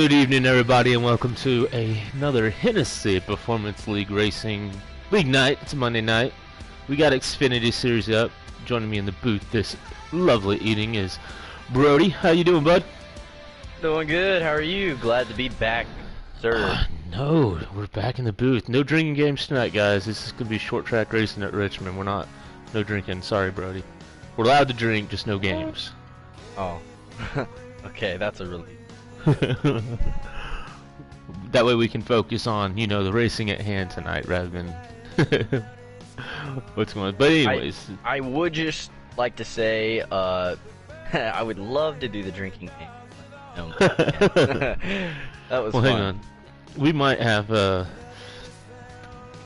Good evening, everybody, and welcome to another Hennessy Performance League Racing League night. It's a Monday night. We got Xfinity Series up. Joining me in the booth this lovely evening is Brody. How you doing, bud? Doing good. How are you? Glad to be back, sir. No, we're back in the booth. No drinking games tonight, guys. This is gonna be short track racing at Richmond. No drinking. Sorry, Brody. We're allowed to drink, just no games. Oh, okay, that's a relief. That way we can focus on, the racing at hand tonight rather than what's going on. But anyways, I would just like to say, I would love to do the drinking game. No, that was well, fun. hang on. We might have.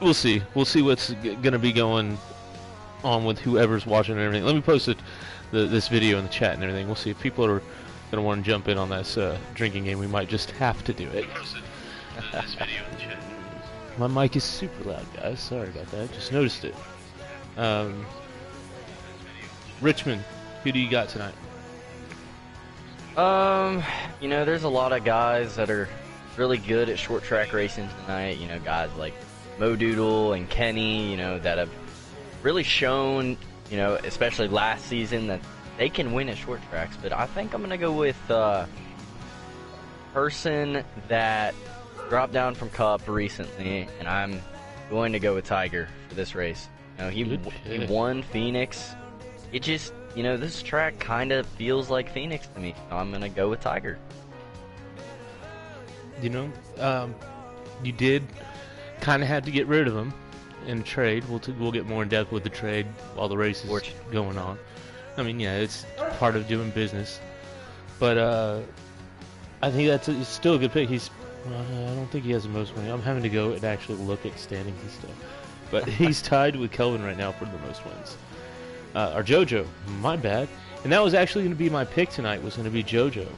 We'll see. We'll see what's gonna be going on with whoever's watching and everything. Let me post this video in the chat and everything. We'll see if people are gonna want to jump in on this drinking game. We might just have to do it. This video in the chat. My mic is super loud, guys. Sorry about that. Just noticed it. Richmond, who do you got tonight? There's a lot of guys that are really good at short track racing tonight. Guys like Mo Doodle and Kenny, that have really shown, especially last season, that they can win at short tracks. But I think I'm gonna go with person that dropped down from Cup recently, and I'm going to go with Tiger for this race. He won Phoenix. It just, this track kind of feels like Phoenix to me. So I'm gonna go with Tiger. You did kind of have to get rid of him in trade. We'll get more in depth with the trade while the race is going on. I mean, yeah, it's part of doing business, but I think it's still a good pick. I don't think he has the most wins. I'm having to go and actually look at standings and stuff, but he's tied with Kelvin right now for the most wins. Or JoJo, my bad. And that was actually going to be my pick tonight. Was going to be JoJo.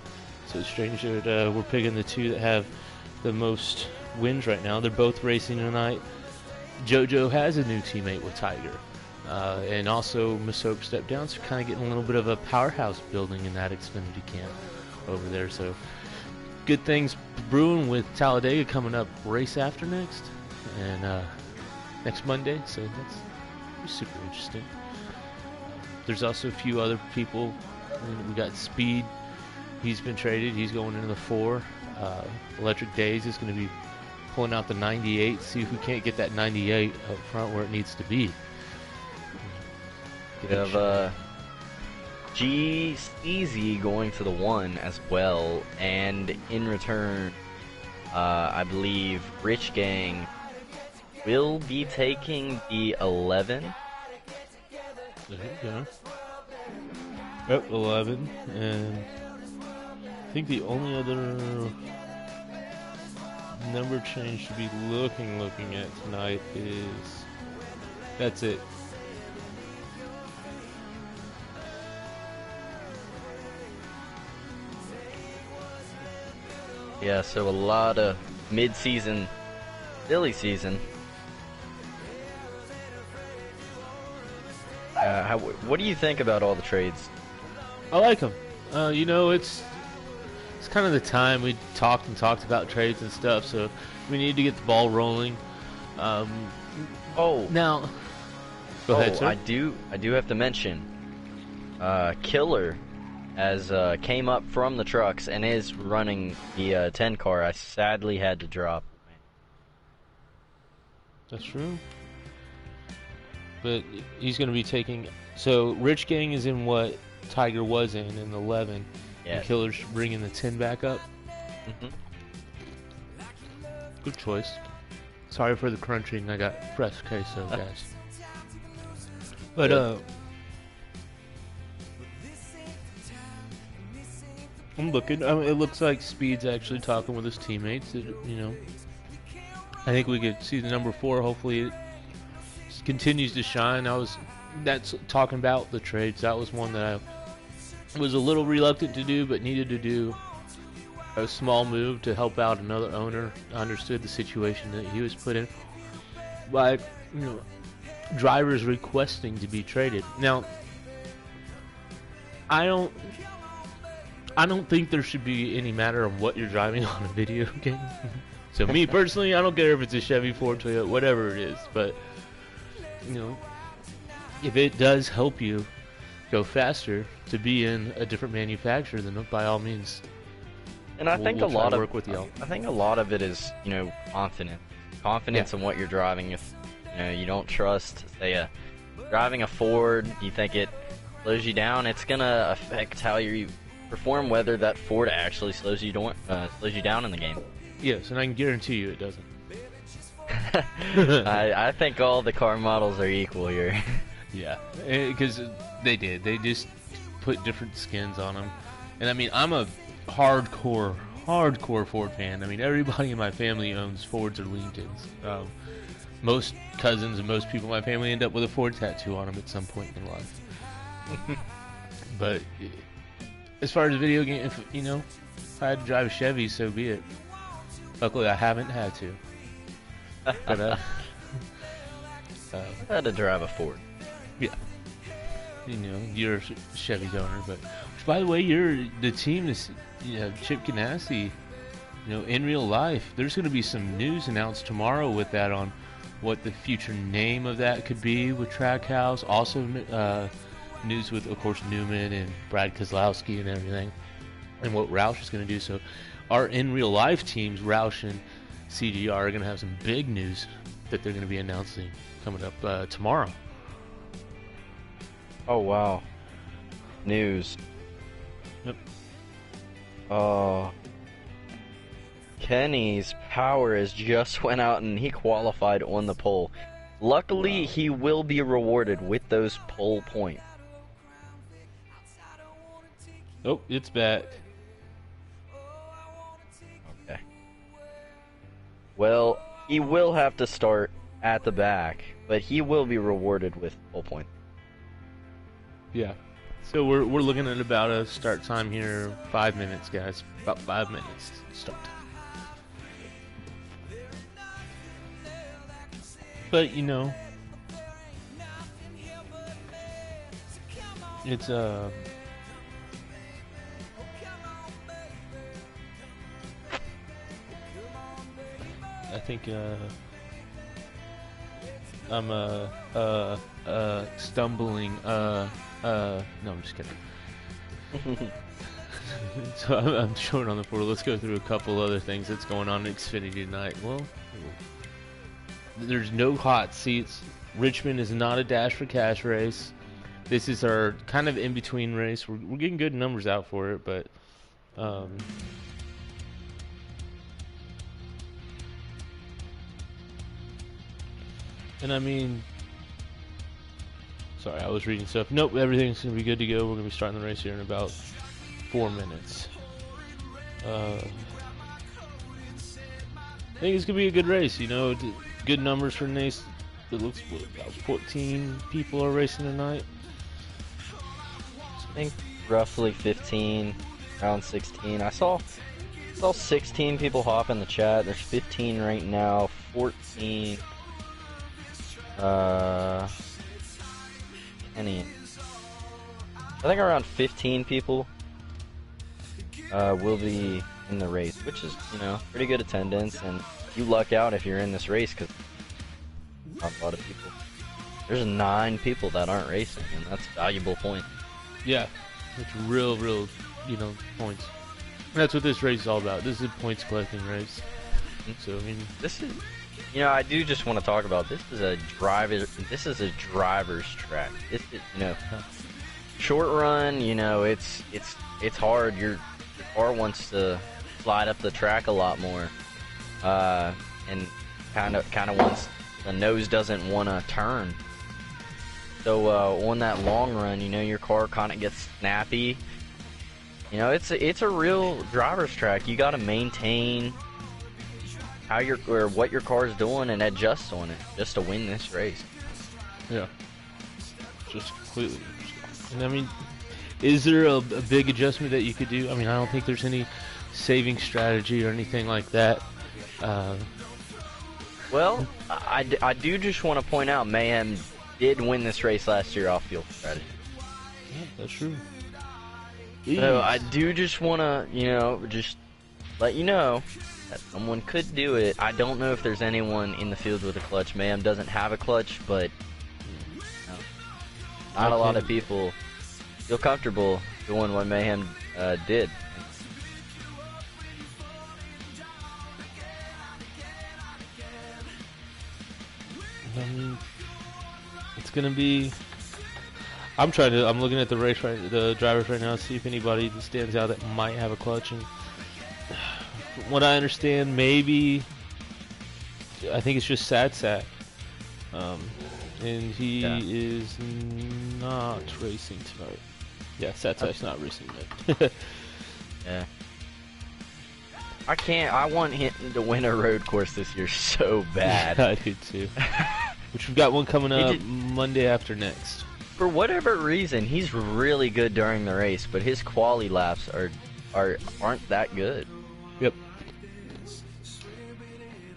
So it's strange that we're picking the two that have the most wins right now. They're both racing tonight. JoJo has a new teammate with Tiger. And also Masope stepped down, so kind of getting a little bit of a powerhouse building in that Xfinity camp over there. So good things brewing with Talladega coming up race after next, and next Monday. So that's super interesting. There's also a few other people. We got Speed. He's been traded. He's going into the 4. Electric Days is going to be pulling out the 98. See if we can't get that 98 up front where it needs to be. We have G Steezy going to the 1 as well, and in return, I believe Rich Gang will be taking the 11. There you go. Yep, 11, and I think the only other number change to be looking at tonight is that's it. Yeah, so a lot of mid-season, silly season. What do you think about all the trades? I like them. It's kind of the time we talked about trades and stuff, so we need to get the ball rolling. Now, go ahead, sir. I do have to mention, Killer as came up from the trucks and is running the 10 car. I sadly had to drop. That's true. But he's going to be taking. So Rich Gang is in what Tiger was in 11. Yeah. And Killer's bringing the 10 back up. Mm-hmm. Good choice. Sorry for the crunching. I got fresh queso, guys. But I'm looking. It looks like Speed's actually talking with his teammates. I think we could see the number 4. Hopefully, it continues to shine. That's talking about the trades. That was one that I was a little reluctant to do, but needed to do a small move to help out another owner. I understood the situation that he was put in by drivers requesting to be traded. Now, I I don't think there should be any matter of what you're driving on a video game. So me personally, I don't care if it's a Chevy, Ford, Toyota, whatever it is. But you know, if it does help you go faster to be in a different manufacturer, then by all means. And I think a lot of work with y'all. I think a lot of it is, you know, confidence in what you're driving. If you know you don't trust, say, driving a Ford, you think it slows you down, it's gonna affect how you perform. Whether that Ford actually slows you down in the game. Yes, and I can guarantee you it doesn't. I think all the car models are equal here. Yeah, because they just put different skins on them. And I mean, I'm a hardcore Ford fan. I mean, everybody in my family owns Fords or Lincolns. Most cousins and most people in my family end up with a Ford tattoo on them at some point in life. But as far as a video game, if I had to drive a Chevy, so be it. Luckily, I haven't had to. But, I had to drive a Ford. Yeah. You're a Chevy owner, but which, by the way, you're the team is Chip Ganassi. In real life, there's going to be some news announced tomorrow with that on what the future name of that could be with Trackhouse. Also, news with, of course, Newman and Brad Kozlowski and everything, and what Roush is going to do. So, our in real life teams, Roush and CGR, are going to have some big news that they're going to be announcing coming up tomorrow. Oh wow! News. Yep. Kenny's power has just went out and he qualified on the pole. Luckily, he will be rewarded with those pole points. Oh, it's back. Okay. Well, he will have to start at the back, but he will be rewarded with pole points. Yeah. So we're looking at about a start time here, 5 minutes, guys. About 5 minutes start time. But it's I think I'm stumbling no, I'm just kidding. So I'm showing on the portal. Let's go through a couple other things that's going on in Xfinity tonight. Well, there's no hot seats. Richmond is not a Dash for Cash race. This is our kind of in-between race. We're getting good numbers out for it, but and I mean, sorry, I was reading stuff. Nope, everything's going to be good to go. We're going to be starting the race here in about 4 minutes. I think it's going to be a good race, good numbers for Nace. It looks about 14 people are racing tonight. I think roughly 15, around 16. I saw 16 people hop in the chat. There's 15 right now, 14. Kenny. I think around 15 people will be in the race, which is, pretty good attendance, and you luck out if you're in this race, because not a lot of people. There's 9 people that aren't racing, and that's a valuable point. Yeah, it's real, points. And that's what this race is all about. This is a points collecting race. So, I mean, this is, I do just want to talk about, this is a driver's track. This is, short run, it's hard. Your car wants to slide up the track a lot more, and kind of wants, the nose doesn't want to turn. So on that long run, your car kind of gets snappy. It's a real driver's track. You got to maintain what your car is doing and adjust on it just to win this race. Yeah, just completely. And I mean, is there a big adjustment that you could do? I mean, I don't think there's any saving strategy or anything like that. Well, I do just want to point out, Mayhem did win this race last year off fuel strategy. Yeah, that's true. So I do just want to, you know, just let you know that someone could do it. I don't know if there's anyone in the field with a clutch. Mayhem doesn't have a clutch, but you know, not a lot of people feel comfortable doing what Mayhem did. I mean, it's gonna be. I'm looking at the the drivers right now to see if anybody that stands out that might have a clutch. And from what I understand, maybe I think it's just Sat, and he is not racing tonight. Yeah, Sat's not racing tonight. Yeah. I want him to win a road course this year so bad. I do too. Which we've got one coming up Monday after next. For whatever reason, he's really good during the race, but his quali laps aren't that good. Yep.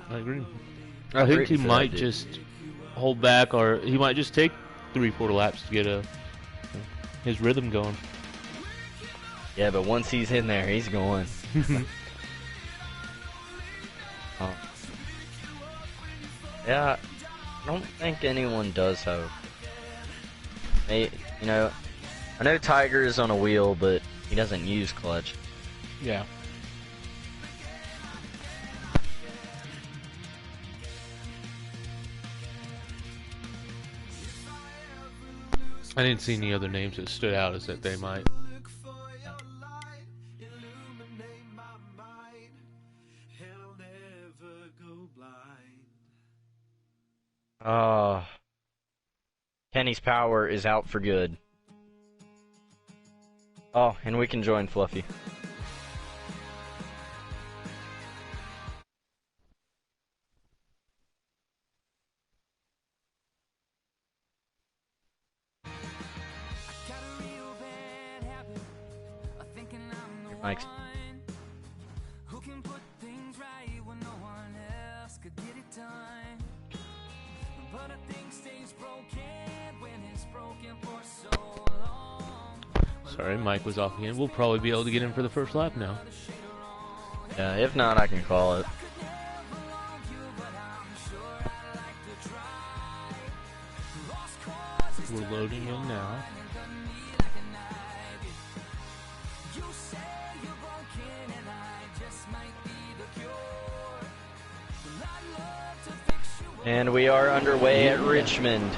I agree. I think he might just hold back, or he might just take 3-4 laps to get his rhythm going. Yeah, but once he's in there, he's going. Oh. Yeah, I don't think anyone does have. You know, I know Tiger is on a wheel, but he doesn't use clutch. Yeah. I didn't see any other names that stood out as that they might. Kenny's power is out for good. Oh, and we can join Fluffy. Mike's. Sorry, Mike was off again. We'll probably be able to get in for the first lap now. Yeah, if not, I can call it. We're loading in now. And we are underway at Richmond.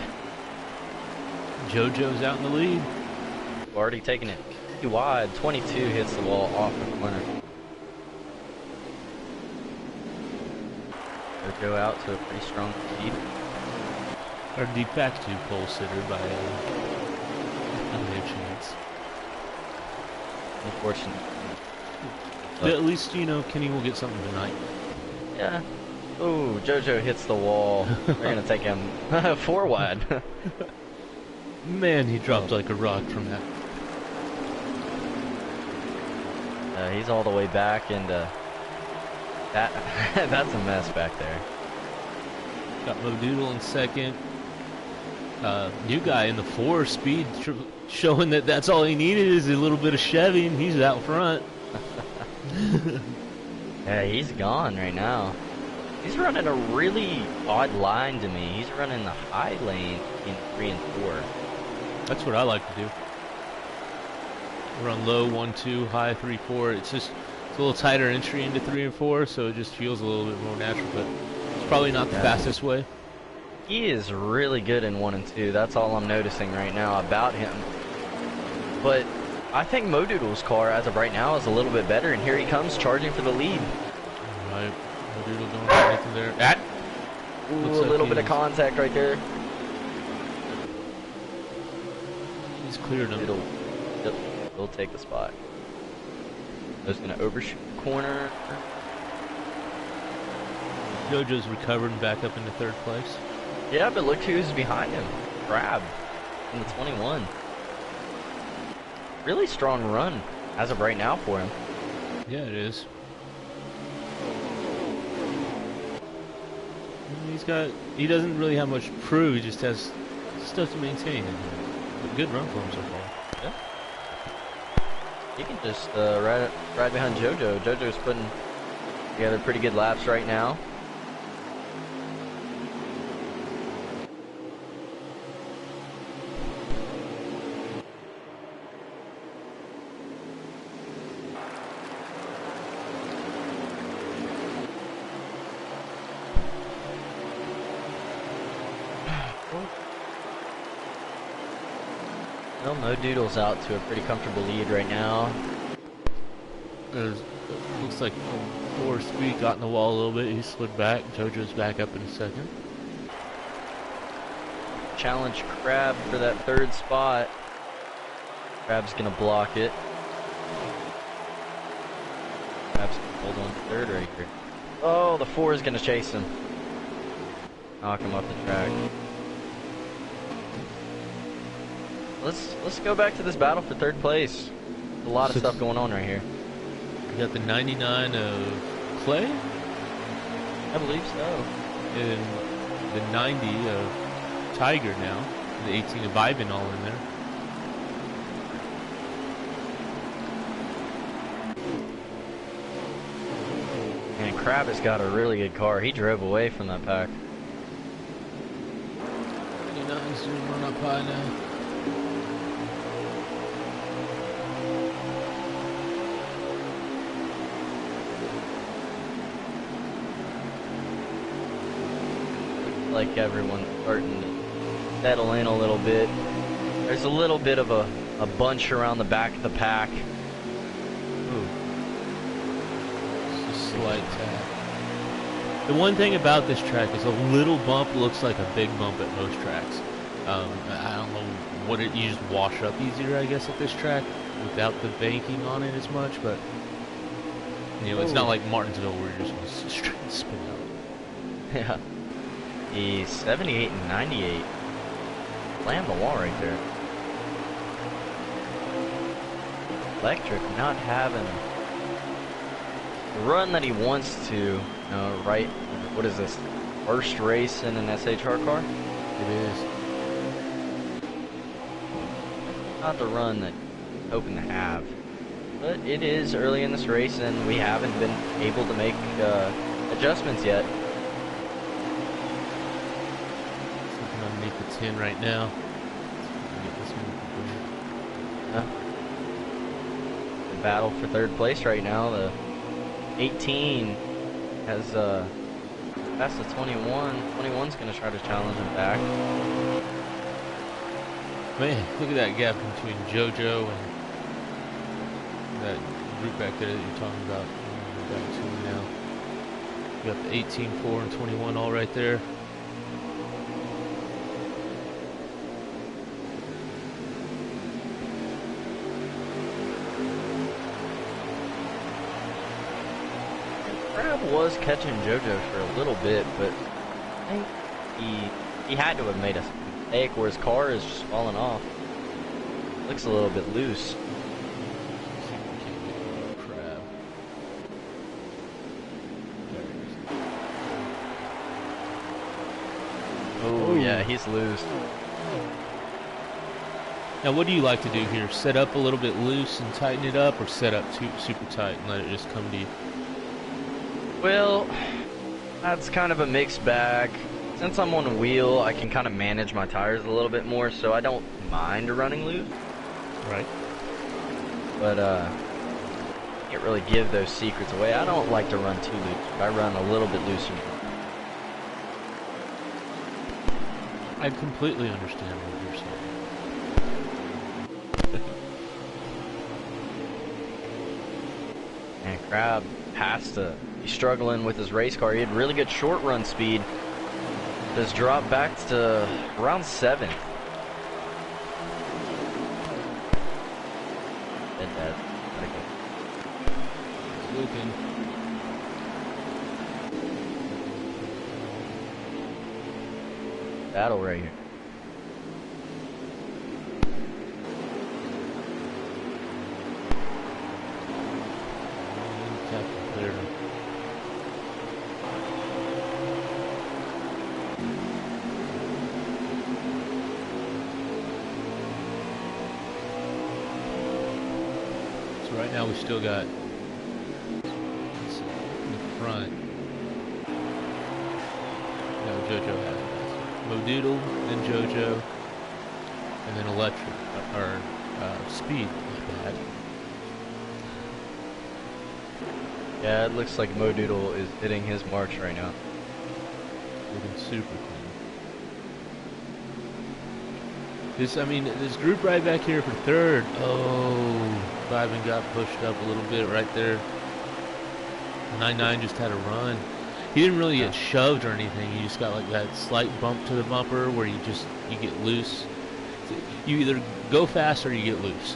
JoJo's out in the lead. Already taking it too wide. 22 hits the wall off the corner. JoJo out to a pretty strong lead. Our de facto pole sitter by a chance. Unfortunate. But at least, you know, Kenny will get something tonight. Yeah. Ooh, JoJo hits the wall. They're going to take him 4 wide. Man, he dropped like a rock from that. He's all the way back, and that that's a mess back there. Got Modoodle in second. New guy in the 4-speed, showing that that's all he needed is a little bit of Chevy, and he's out front. Yeah, he's gone right now. He's running a really odd line to me. He's running the high lane in 3 and 4. That's what I like to do. Run low 1-2, high 3-4. It's a little tighter entry into 3 and 4, so it just feels a little bit more natural. But it's probably not the fastest way. He is really good in 1 and 2. That's all I'm noticing right now about him. But I think Modoodle's car, as of right now, is a little bit better. And here he comes, charging for the lead. All right, Modoodle don't have anything there. Ooh, a little bit of contact right there. He's cleared him. He'll take the spot. He's going to overshoot the corner. JoJo's recovering back up into 3rd place. Yeah, but look who's behind him. Crab in the 21. Really strong run as of right now for him. Yeah, it is. He doesn't really have much to prove. He just has stuff to maintain. A good run for him so far. He can just ride behind JoJo. JoJo's putting together pretty good laps right now. Well, Mo Doodle's out to a pretty comfortable lead right now. Looks like 4-speed got in the wall a little bit. He slid back. JoJo's back up in second. Challenge Crab for that third spot. Crab's gonna block it. Crab's gonna hold on to third right here. Oh, the 4 is gonna chase him. Knock him off the track. Let's go back to this battle for third place. There's a lot of stuff going on right here. You got the 99 of Clay? I believe so. And the 90 of Tiger now. The 18 of Ivan all in there. And Crab has got a really good car. He drove away from that pack. 99's doing run up high now. Like everyone's starting to settle in a little bit. There's a little bit of a bunch around the back of the pack. Ooh. Just a slight tap. The one thing about this track is a little bump looks like a big bump at most tracks. I don't know what you just wash up easier, I guess, at this track without the banking on it as much, but you know, it's not like Martinsville where you're just going to straight spin out. Yeah. The 78 and 98. Slammed the wall right there. Electric not having the run that he wants to, right? What is this? First race in an SHR car? It is. Not the run that he's hoping to have. But it is early in this race and we haven't been able to make adjustments yet. Underneath the 10 right now. The battle for third place right now. The 18 has passed the 21. 21's going to try to challenge him back. Man, look at that gap between JoJo and that group back there that you're talking about. We're back to him now. You got the 18, 4, and 21 all right there. Crab was catching JoJo for a little bit, but I think he had to have made a mistake where his car is just falling off. Looks a little bit loose. Crab. Oh yeah, he's loose. Now, what do you like to do here? Set up a little bit loose and tighten it up, or set up super tight and let it just come to you? Well, that's kind of a mixed bag. Since I'm on a wheel, I can kind of manage my tires a little bit more, so I don't mind running loose. Right. But, can't really give those secrets away. I don't like to run too loose, but I run a little bit looser. I completely understand what you're saying. And Crab has to be struggling with his race car. He had really good short run speed. Just dropped back to around 7th. Looking. Battle right here. right now we still got, let's see, in the front. No, JoJo has it. Modoodle, then JoJo, and then Electric, or Speed. My bad. Yeah, it looks like Modoodle is hitting his march right now. Looking super clean. This group right back here for third. Oh, Bivin got pushed up a little bit right there. 9-9 just had a run. He didn't really get shoved or anything. He just got like that slight bump to the bumper where you get loose. You either go fast or you get loose.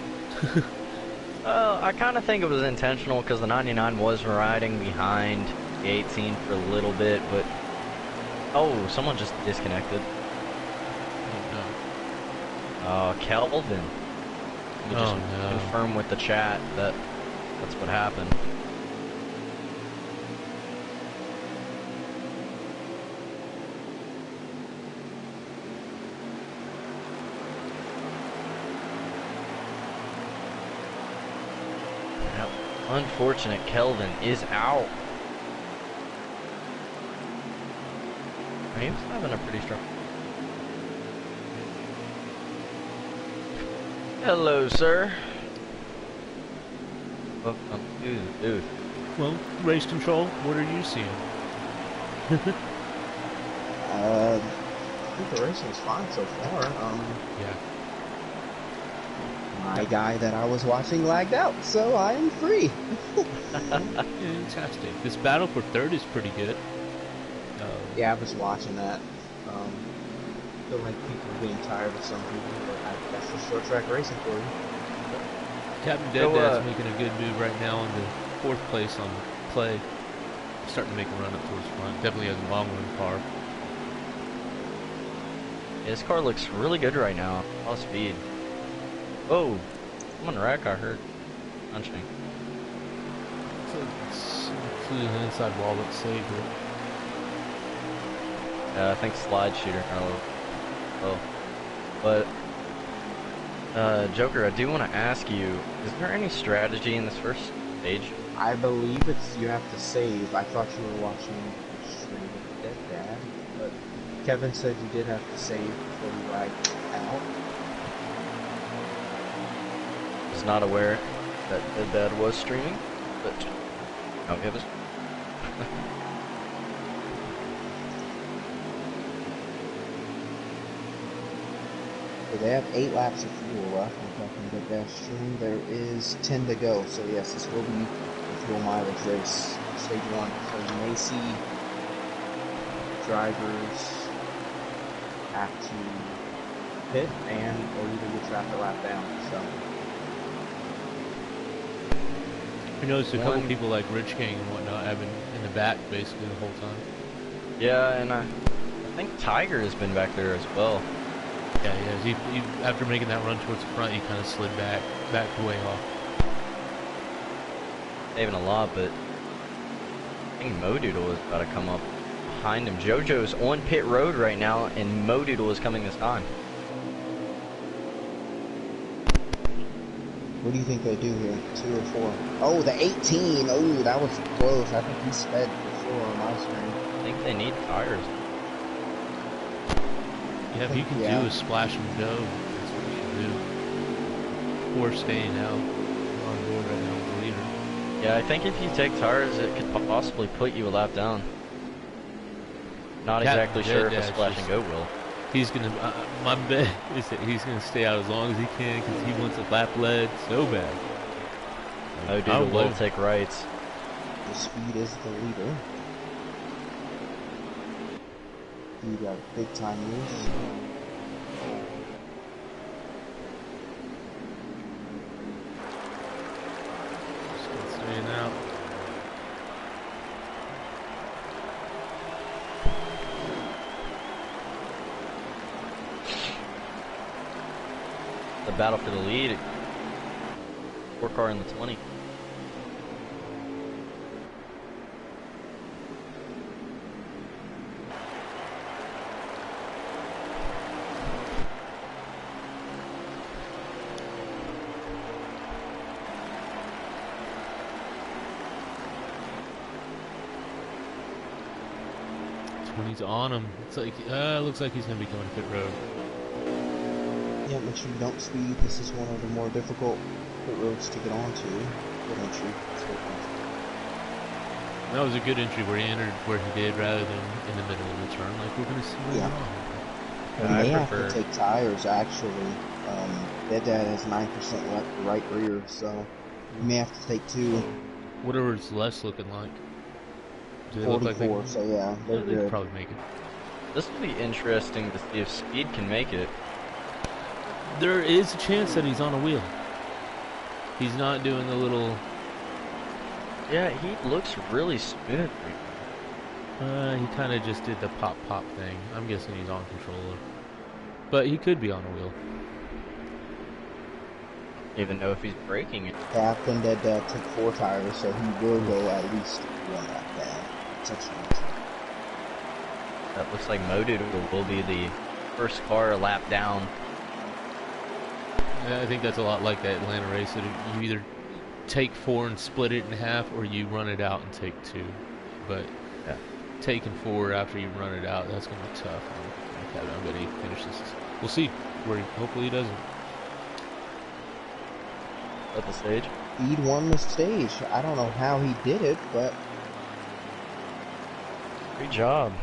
I kind of think it was intentional because the 99 was riding behind the 18 for a little bit, but someone just disconnected. Kelvin. Let me just confirm with the chat that that's what happened. Unfortunate, Kelvin is out. He was having a pretty strong. Hello, sir. Welcome to the booth. Well, race control, what are you seeing? I think the racing is fine so far. Yeah. My guy that I was watching lagged out, so I am free. Fantastic. This battle for third is pretty good. Yeah, I was watching that. Feel like people are getting tired of some people, but that's just short track racing for you. Captain Dead making a good move right now in the 4th place on play. Starting to make a run up towards front. Definitely has a long run car. Yeah, this car looks really good right now. A lot of speed. Oh, someone wreck, I heard. Punching. It's including an inside wall that saved it. Yeah, I think slide shooter got a little. Oh. But, Joker, I do want to ask you, is there any strategy in this first stage? I believe it's you have to save. I thought you were watching the stream of Dead Dad, but Kevin said you did have to save before you ride out. I was not aware that Dead Dad was streaming, but I'll give it. So they have 8 laps of fuel left. I'm talking about that stream. There is 10 to go. So yes, this will be a fuel mileage race, stage 1. So you may see drivers have to pit or either get trapped or lap down. So I noticed a couple people like Rich King and whatnot have been in the back basically the whole time. Yeah, and I think Tiger has been back there as well. Yeah, he after making that run towards the front, he kind of slid back way off. Saving a lot, but I think Modoodle is about to come up behind him. JoJo's on pit road right now, and Modoodle is coming this time. what do you think they do here? 2 or 4? Oh, the 18. Oh, that was close. I think he sped for sure on my screen. I think they need tires. Yeah, if you can do a splash and go, that's what you should do. Or staying out on board right now with the leader. Yeah, I think if you take tires, it could possibly put you a lap down. Not exactly sure if a splash and go will. He's gonna. My bet is that he's gonna stay out as long as he can because he wants a lap led so bad. Modoodle will take rights. The speed is the leader. You got big time moves. Just staying out. The battle for the lead. 4 car in the 20. when he's on him. It's like, looks like he's going to be coming to pit road. Yeah, make sure you don't speed. This is one of the more difficult pit roads to get onto. Good entry. That was a good entry where he entered where he did rather than in the middle of the turn, like we're going to see later on. You may have to take tires, actually. That has 9% left right rear, so you may have to take 2. Whatever's less looking like. Do they 44, look like they so yeah, they're they good. probably make it. This will be interesting to see if speed can make it. There is a chance that he's on a wheel. He's not doing the little... Yeah, he looks really smooth. He kind of just did the pop thing. I'm guessing he's on controller. But he could be on a wheel. Even know if he's braking it. Captain that took 4 tires, so he will go at least 1 lap down. That looks like Modoodle will be the first car a lap down. Yeah, I think that's a lot like that Atlanta race. That you either take 4 and split it in half, or you run it out and take 2. But yeah, taking 4 after you run it out, that's going to be tough. I'm going to finish this. We'll see. Hopefully he doesn't. At the stage. He won the stage. I don't know how he did it, but great job.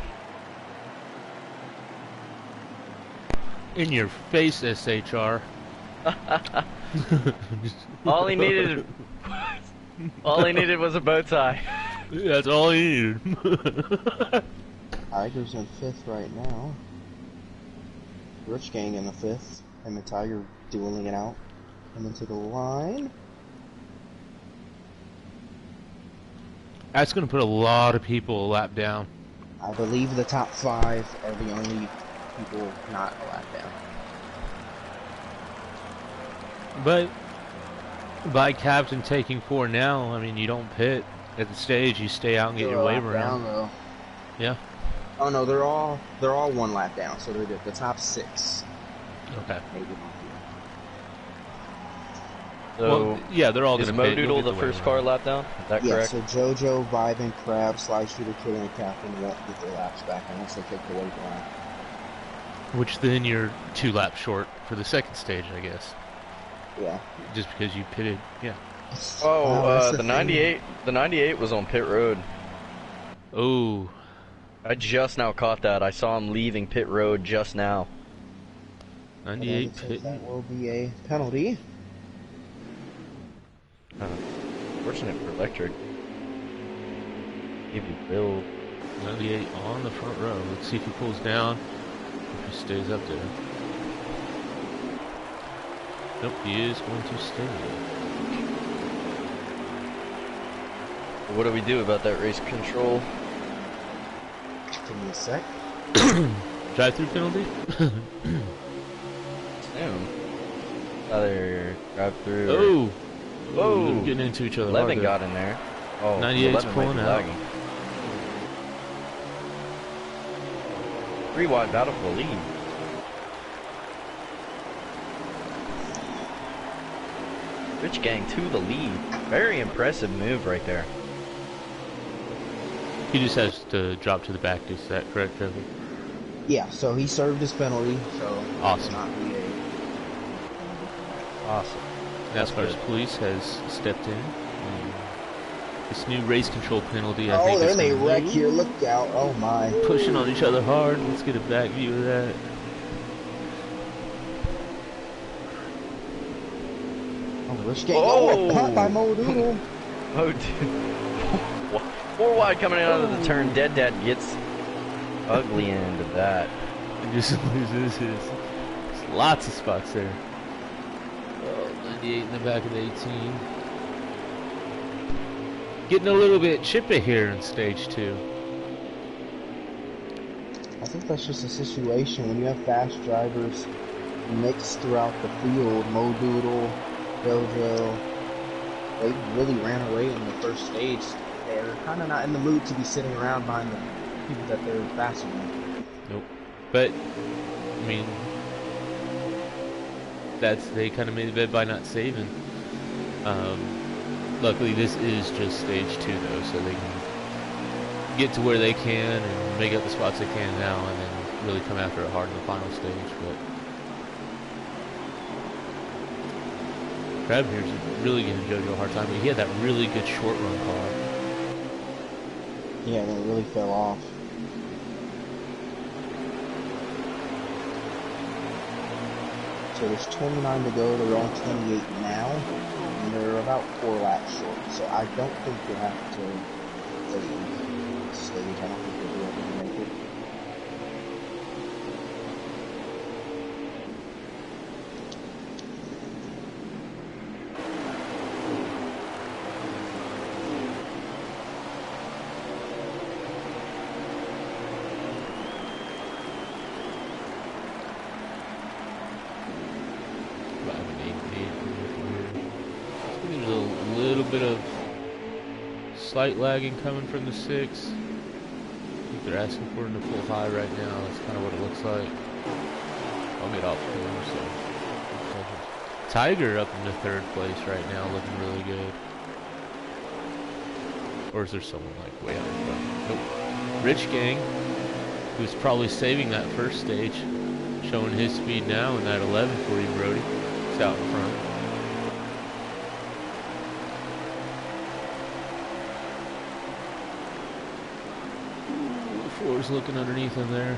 In your face, SHR. All he needed was a bow tie. That's all he needed. Tiger's in 5th right now. Rich Gang in the 5th. Him and Tiger dueling it out. Coming to the line. That's going to put a lot of people a lap down. I believe the top 5 are the only people not a lap down. But by Captain taking 4 now, I mean, you don't pit at the stage. You stay out and get your wave around. Down, yeah. Oh no, they're all 1 lap down, so they're good. The top 6. Okay. Maybe. So well, yeah, they're all going to pit. Is Modoodle the first car lap down? Is that correct? Yeah, so JoJo, Vibe, and Crab, Slide Shooter, Killer, and Captain won't get their laps back unless they take the wave around. Which then you're 2 laps short for the second stage, I guess. Yeah. Just because you pitted, yeah. Oh, the 98 was on pit road. Oh. I just now caught that. I saw him leaving pit road just now. 98 pit. That will be a penalty. Fortunate for Electric. Give you Bill. 98 on the front row. Let's see if he pulls down. If he stays up there. Nope, he is going to stay. What do we do about that race control? Give me a sec. Drive-through penalty? Soon. Either drive-through. Oh! Whoa! They're getting into each other. 11 got in there. Oh, 98's pulling out. Lagging. 3 wide battle for the lead. Rich Gang to the lead. Very impressive move right there. He just has to drop to the back. Is that correct, Trevor? Yeah, so he served his penalty, so awesome. Not be a... Awesome. NASCAR's police has stepped in. This new race control penalty, I think. Oh, then they wreck here. Look out. Oh, my. Pushing on each other hard. Let's get a back view of that. Oh, Rich Gang. Oh, caught by Modoodle. Modoodle. 4 wide coming out of the turn. Dead gets ugly into that. He just loses his. Lots of spots there. 98 in the back of the 18. Getting a little bit chippy here in stage 2. I think that's just a situation when you have fast drivers mixed throughout the field. Modoodle, JoJo, they really ran away in the first stage. They're kind of not in the mood to be sitting around behind the people that they're faster than. Nope. But, I mean, they kind of made the bed by not saving. Luckily, this is just stage 2, though, so they can get to where they can and make up the spots they can now, and then really come after it hard in the final stage. But Crab here's really giving JoJo a hard time. But he had that really good short run car. Yeah, that really fell off. So there's 29 to go. They're on 28 now, and they're about 4 laps short. So I don't think you'll have to leave the stage. I don't think they'll be able to make it. Bit of slight lagging coming from the 6. I think they're asking for him to pull high right now. That's kind of what it looks like. I'll get off here. So Tiger up into 3rd place right now, looking really good. Or is there someone like way out in front? Nope. Rich Gang, who's probably saving that first stage, showing his speed now in that 11 for you, Brody. It's out in front. Floor's looking underneath him there.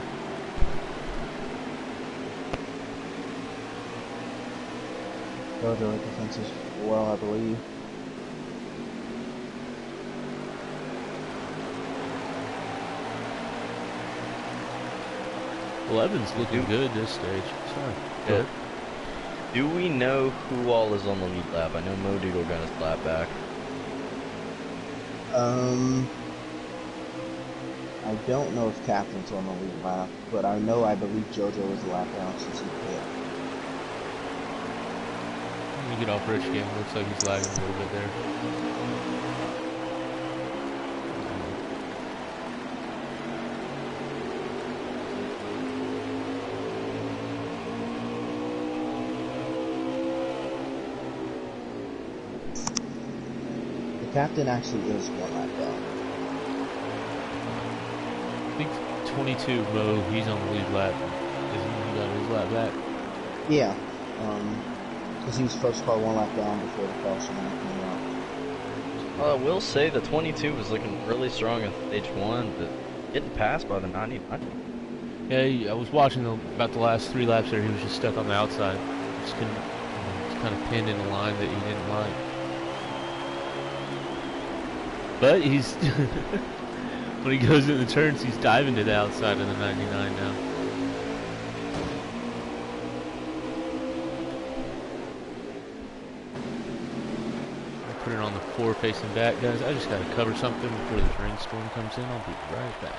JoJo at the fences well, I believe. Well, Evan's looking good this stage. Sorry. Good. Do we know who all is on the lead lap? I know Mo Doodle got his lap back. I don't know if Captain's on the lead lap, but I believe JoJo is lap down since he quit. Let me get off Rich Game. Looks like he's lagging a little bit there. The Captain actually is 1 lap down. I think 22, Mo, he's on the lead lap. Isn't he got his lap back? Yeah, because he was first car 1 lap down before the caution came out. Well, I will say the 22 was looking really strong in stage 1, but getting passed by the 99. Yeah, I was watching about the last 3 laps there. He was just stuck on the outside. Just couldn't, just kind of pinned in a line that he didn't like. But he's... when he goes in the turns, he's diving to the outside of the 99 now. Put it on the 4 facing back, guys. I just got to cover something before this rainstorm comes in. I'll be right back.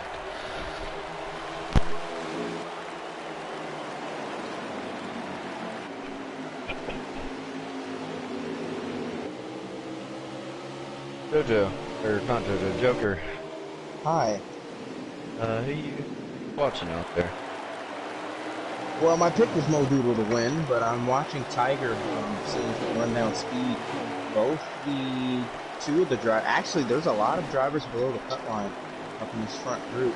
JoJo, or not JoJo, Joker. Hi. Who you watching out there? Well, my pick was Mo Doodle to win, but I'm watching Tiger seeing run down speed. Both the 2 of the drivers, actually there's a lot of drivers below the cut line up in this front group.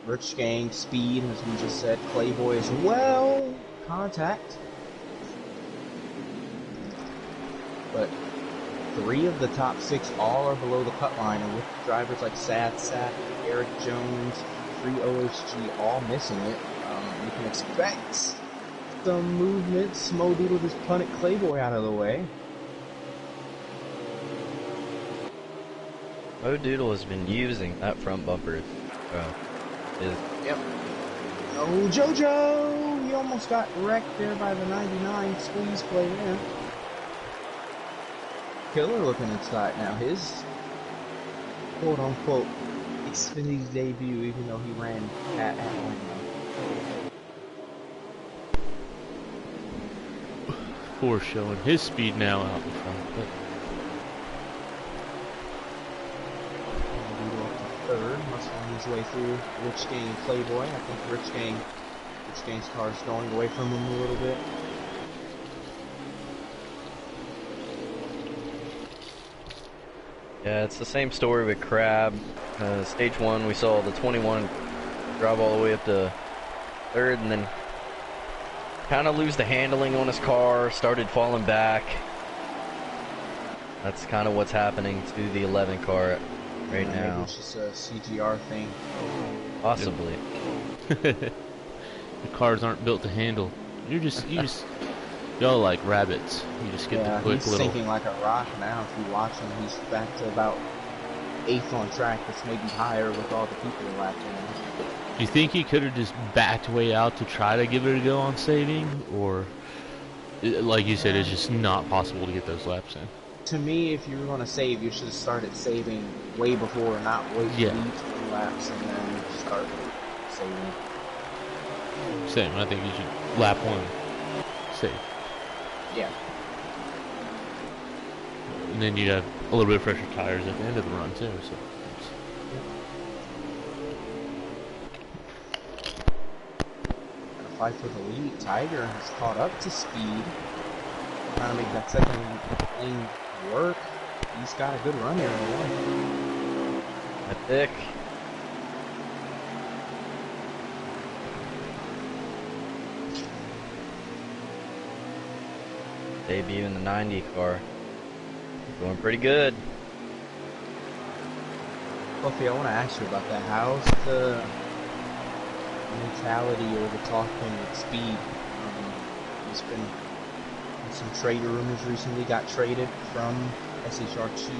Rich Gang, Speed, as we just said, Playboy as well, contact. But 3 of the top 6 all are below the cut line, and with drivers like Sad Sap, Eric Jones, 3 OHG all missing it, you can expect some movements. Mo Doodle just punted Clayboy out of the way. Mo Doodle has been using that front bumper. Yep. Oh, JoJo! He almost got wrecked there by the 99 squeeze play there. Killer looking inside now. His quote-unquote Xfinity debut, even though he ran at Atlanta. Four showing his speed now out in front. But third, muscling his way through Rich Gang and Playboy. I think Rich Gang's car is going away from him a little bit. Yeah, it's the same story with Crab. Stage 1, we saw the 21 drive all the way up to 3rd, and then kind of lose the handling on his car, started falling back. That's kind of what's happening to the 11 car right now. Maybe it's just a CGR thing. Possibly. The cars aren't built to handle. Y'all like rabbits. You just get the quick he's little. sinking like a rock now. If you watch him, he's back to about 8th on track. That's maybe higher with all the people lapped in. Do you think he could have just backed way out to try to give it a go on saving, or like you said, it's just not possible to get those laps in? To me, if you were going to save, you should have started saving way before, not wait for each 2 laps and then start saving. Same. I think you should lap 1 save. Yeah. And then you'd have a little bit fresher tires at the end of the run too. So. Gonna fight for the lead. Tiger has caught up to speed. Trying to make that second lane work. He's got a good run here in one. Thick. Debut in the 90 car. Going pretty good. Kofi, I want to ask you about that. How's the mentality or the talking with speed? There's been some trade rumors recently. Got traded from SHR to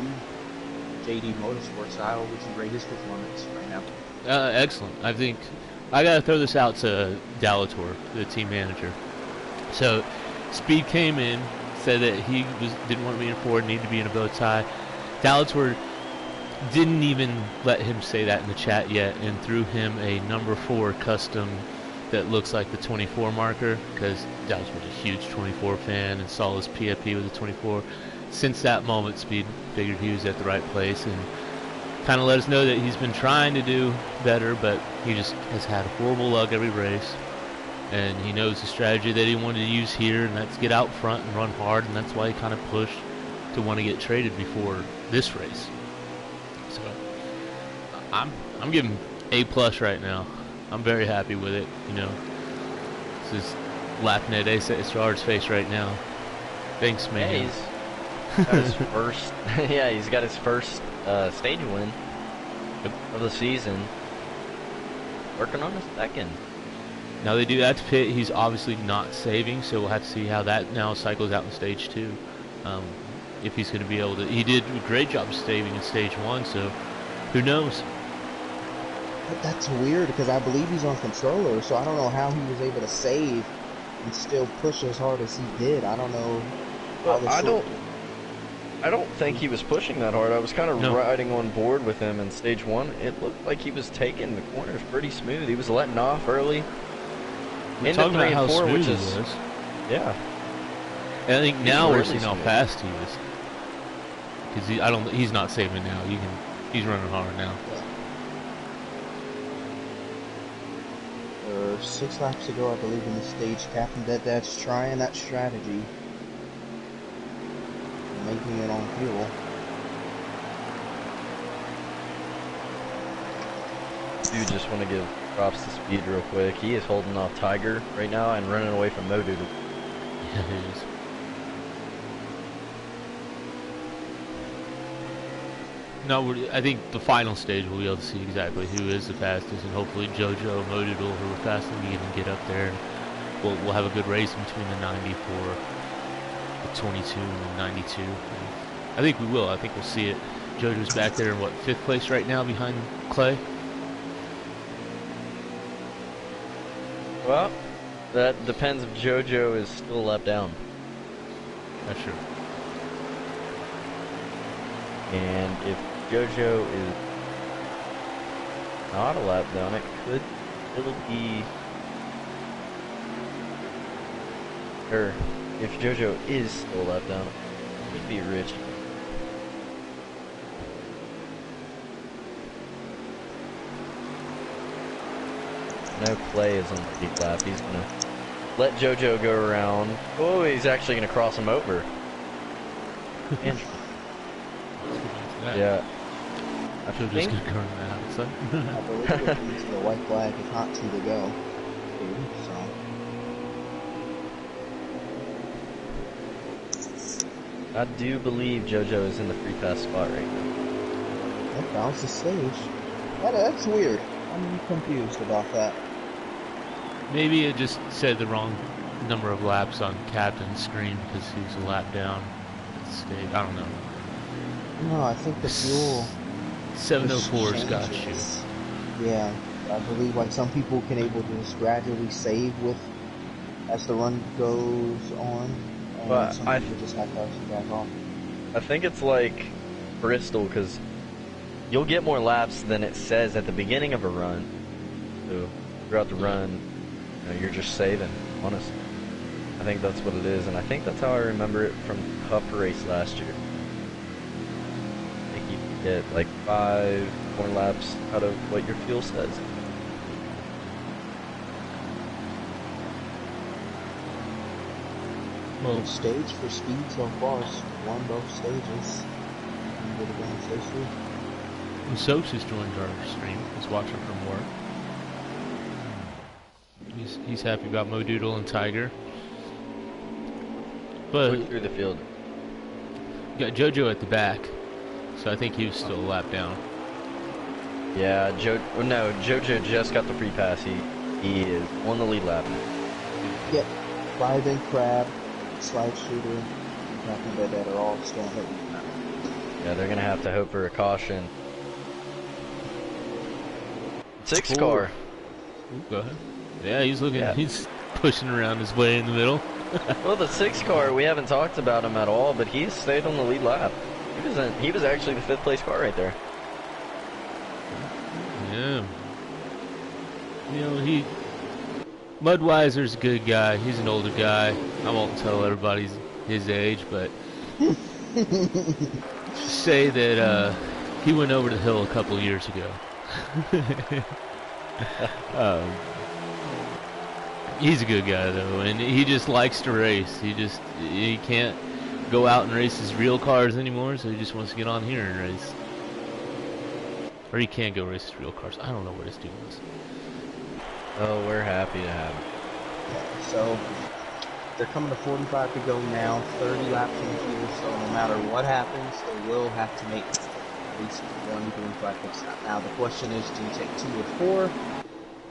JD Motorsports. How would you rate his performance right now? Excellent. I think I gotta throw this out to Dalator, the team manager. So, Speed came in, said that he didn't want to be in Ford, needed to be in a bow tie. Dalator didn't even let him say that in the chat yet, and threw him a number 4 custom that looks like the 24 marker, because Dalator was a huge 24 fan and saw his PFP with the 24. Since that moment, Speed figured he was at the right place and kind of let us know that he's been trying to do better, but he just has had horrible luck every race. And he knows the strategy that he wanted to use here, and that's get out front and run hard, and that's why he kind of pushed to want to get traded before this race. So I'm giving A+ right now. I'm very happy with it. You know, this is laughing at SR's face right now. Thanks, man. Yeah, he's got his first. Yeah, he's got his first stage win of the season. Working on his second. Now they do that to pit. He's obviously not saving, so we'll have to see how that now cycles out in stage 2. If he's going to be able to. He did a great job saving in stage 1, so who knows? But that's weird because I believe he's on controller, so I don't know how he was able to save and still push as hard as he did. I don't know. Well, I don't think he was pushing that hard. I was kind of riding on board with him in stage 1. It looked like he was taking the corners pretty smooth. He was letting off early. We're talking about how smooth he was. Yeah. And I think now we're seeing how fast he is. Because he's not saving now. He's running hard now. There are 6 laps to go, I believe, in the stage. Captain Dad's trying that strategy. Making it on fuel. Do just want to give props to Speed real quick. He is holding off Tiger right now and running away from Modoodle. Yeah, he is. No, I think the final stage we'll be able to see exactly who is the fastest, and hopefully JoJo, Modoodle, who are faster than me, can get up there. And we'll have a good race between the 94, the 22, and the 92. And I think we will. I think we'll see it. JoJo's back there in, what, 5th place right now behind Clay? Well, that depends if JoJo is still a lap down. That's true. And if JoJo is not a lap down, it could still be... Or, if JoJo is still a lap down, it could be Rich. No, Clay is on the lead lap. He's gonna let JoJo go around. Oh, he's actually gonna cross him over. And Yeah. I feel just gonna go around the outside. I believe it leads to the white flag with not 2 to go. So. I do believe JoJo is in the free pass spot right now. That bounced the stage. That's weird. I'm confused about that. Maybe it just said the wrong number of laps on Captain's screen because he was a lap down at the stage. I don't know. No, I think the fuel 704's got you. Yeah, I believe like some people can able to just gradually save with as the run goes on, and but some people just have to actually back off. I think it's like Bristol, because you'll get more laps than it says at the beginning of a run. So throughout the run, you know, you're just saving, honestly. I think that's what it is, and I think that's how I remember it from the Cup race last year. I think you can get like 5 more laps out of what your fuel says. Well, stage for speed so far is won both stages. And Soaps has joined our stream. He's watching from work. He's happy about Mo Doodle and Tiger. But Look through the field. You got JoJo at the back, so I think he was still a lap down. Yeah, JoJo just got the free pass. He is on the lead lap now. Yep. Biden, Crab, Slide Shooter, Captain that are all still on the lead now. Yeah, they're gonna have to hope for a caution. 6 car. Ooh, go ahead. Yeah, he's looking. Yeah. He's pushing around his way in the middle. Well, the 6 car, we haven't talked about him at all, but he stayed on the lead lap. He was actually the 5th place car right there. Yeah. You know, Mudweiser's a good guy. He's an older guy. I won't tell everybody his age, but say that he went over the hill a couple of years ago. He's a good guy though, and he just likes to race. He can't go out and race his real cars anymore, so he just wants to get on here and race. Or he can't go race his real cars. I don't know where this dude is. Oh, we're happy to have him. Yeah, so they're coming to 45 to go now, 30 laps in the field, so no matter what happens, they will have to make at least 1 green flag fix. Now the question is, do you take 2 or 4?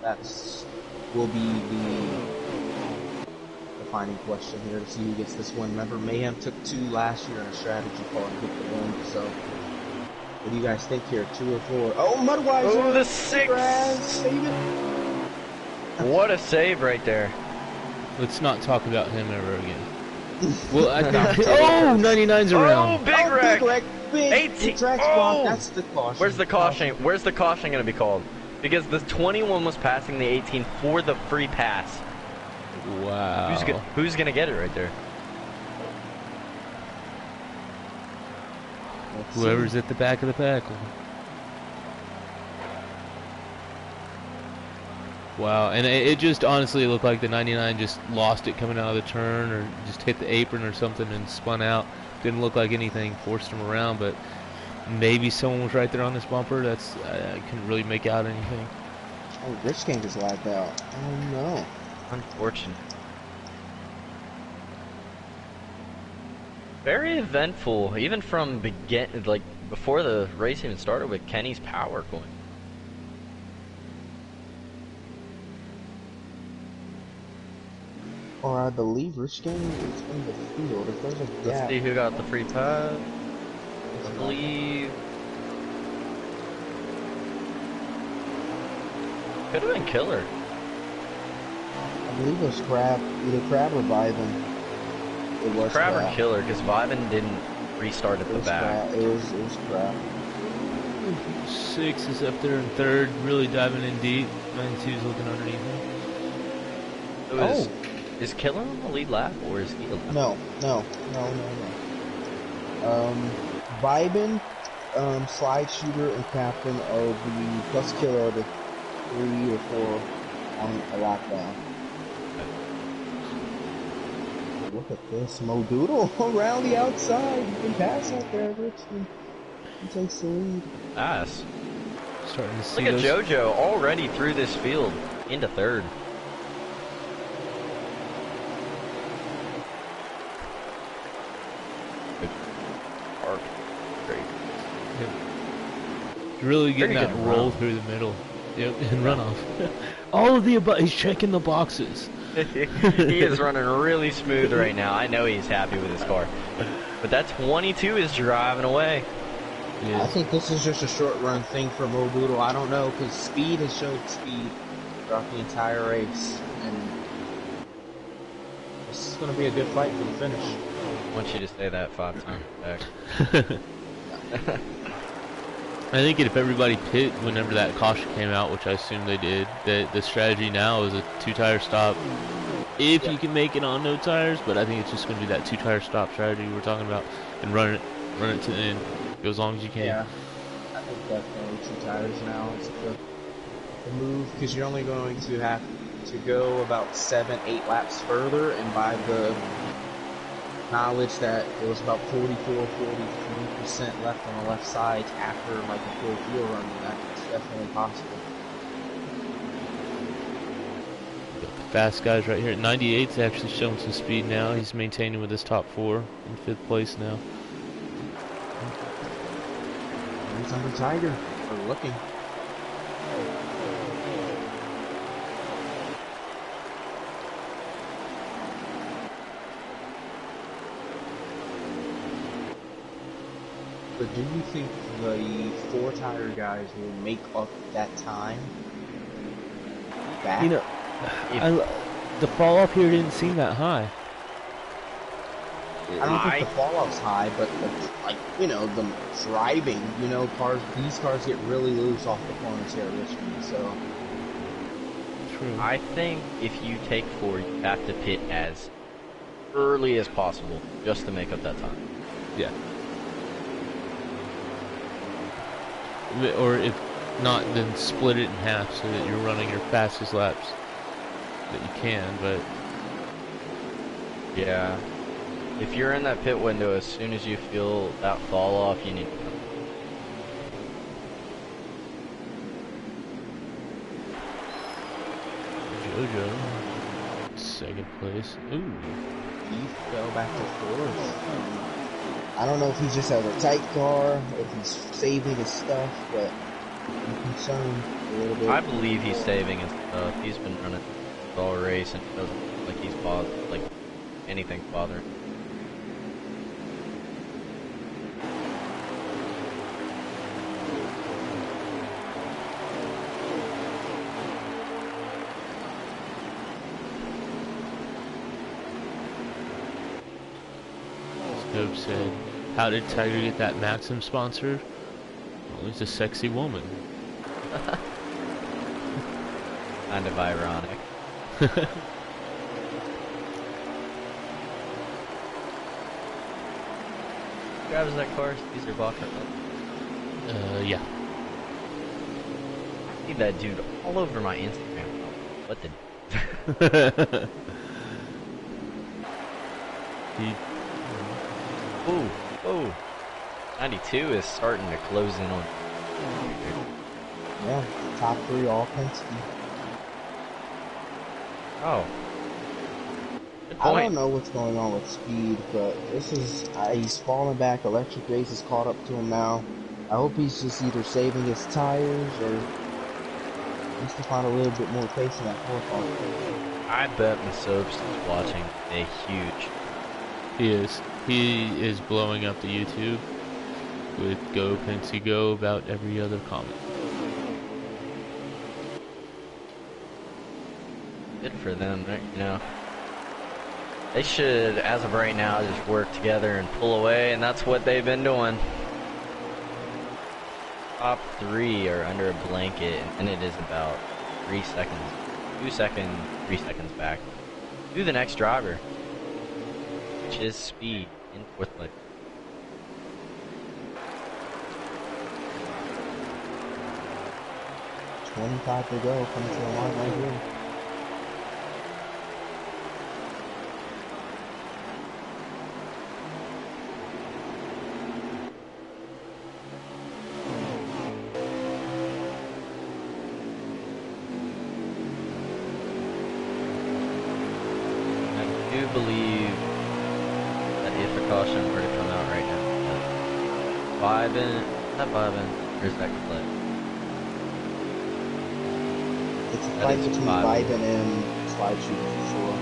That's will be the defining question here to see who gets this win. Remember, Mayhem took 2 last year in a strategy car and get the win, so what do you guys think here, 2 or 4? Oh, Mudweiser! Oh, the 6! Save it! What a save right there. Let's not talk about him ever again. Well, I think. Oh, 99's around. Oh, big wreck! Big wreck! Big 18. Oh! That's the caution. Where's the caution? Where's the caution going to be called? Because the 21 was passing the 18 for the free pass. Wow. Who's going to get it right there? Whoever's at the back of the pack. Wow, and it just honestly looked like the 99 just lost it coming out of the turn, or just hit the apron or something and spun out. Didn't look like anything forced him around, but maybe someone was right there on this bumper. I couldn't really make out anything. Oh, Rich Gang just lagged out. Oh no. Unfortunate. Very eventful, even from before the race even started, with Kenny's power going. Or I believe Rich Gang is in the field. If there's a gap. Let's see who got the free pass. I believe could have been Killer. I believe it was Crab, either Crab or Vibin. It was Crab or Killer, because Vibin didn't restart at the back. It was Crab. 6 is up there in 3rd, really diving in deep. 92's looking underneath him. Is Killer on the lead lap, or is he the lap? No. Vibin, Slide Shooter, and Captain are the plus Killer are the 3 or 4 on a lap down. Look at this, Mo Doodle around the outside. You can pass out there, Richmond. He takes the lead. Nice. Starting to see Look at those. JoJo already through this field into third. Great. Yep. Really getting Very that good roll run. through the middle. Yep, and runoff. All of the above. He's checking the boxes. He is running really smooth right now. I know he's happy with his car. But that 22 is driving away. I think this is just a short run thing for Mo Doodle. I don't know, because speed has showed speed throughout the entire race. And this is going to be a good fight for the finish. I want you to say that 5 times back. I think if everybody pit whenever that caution came out, which I assume they did, that the strategy now is a 2-tire stop. If you can make it on no tires, but I think it's just going to be that 2-tire stop strategy we're talking about, and run it to the end, go as long as you can. Yeah, I think definitely 2 tires now is the move, because you're only going to have to go about 7-8 laps further, and by the knowledge that there was about 44-43% left on the left side after like a full field run, that's definitely possible. Got the fast guys right here. 98's actually showing some speed now. He's maintaining with his top 4 in 5th place now. He's under Tiger, or looking. But do you think the 4-tire guys will make up that time back? You know, the fall off here didn't seem that high. I don't think the fall off's high, but like, you know, the driving, you know, these cars get really loose off the corners here at Richmond, so. True. I think if you take 4, you have to pit as early as possible just to make up that time. Yeah. Or if not, then split it in half so that you're running your fastest laps that you can, but... Yeah. If you're in that pit window, as soon as you feel that fall off, you need to come. JoJo, 2nd place. Ooh. He fell back to 4th. I don't know if he just has a tight car, if he's saving his stuff, but I'm concerned a little bit. I believe he's saving his stuff. He's been running all race and it doesn't look like he's like anything bothering. Scope said, how did Tiger get that Maxim sponsor? Well, he's a sexy woman. Kind of ironic. Drives that car, these are Bachner. Yeah. I see that dude all over my Instagram. What the? Ooh, oh. 92 is starting to close in on. Yeah, top 3 all Penske. Oh. Good I point. don't know what's going on with speed, but this is, he's falling back. Electric Race has caught up to him now. I hope he's just either saving his tires or needs to find a little bit more pace in that 4 car. I bet Masopes is watching a huge. He is. He is blowing up the YouTube with Go Penske Go about every other comment. Good for them, right? You know. They should, as of right now, just work together and pull away, and that's what they've been doing. Top 3 are under a blanket, and it is about 3 seconds. 2 seconds, 3 seconds back to the next driver, which is Speed in 4th place. $25 to go, coming to the line right here. do believe that if a caution were to come out right now, not vibing, or is that play? It's a fight between Vibin and Slide Shooter for sure.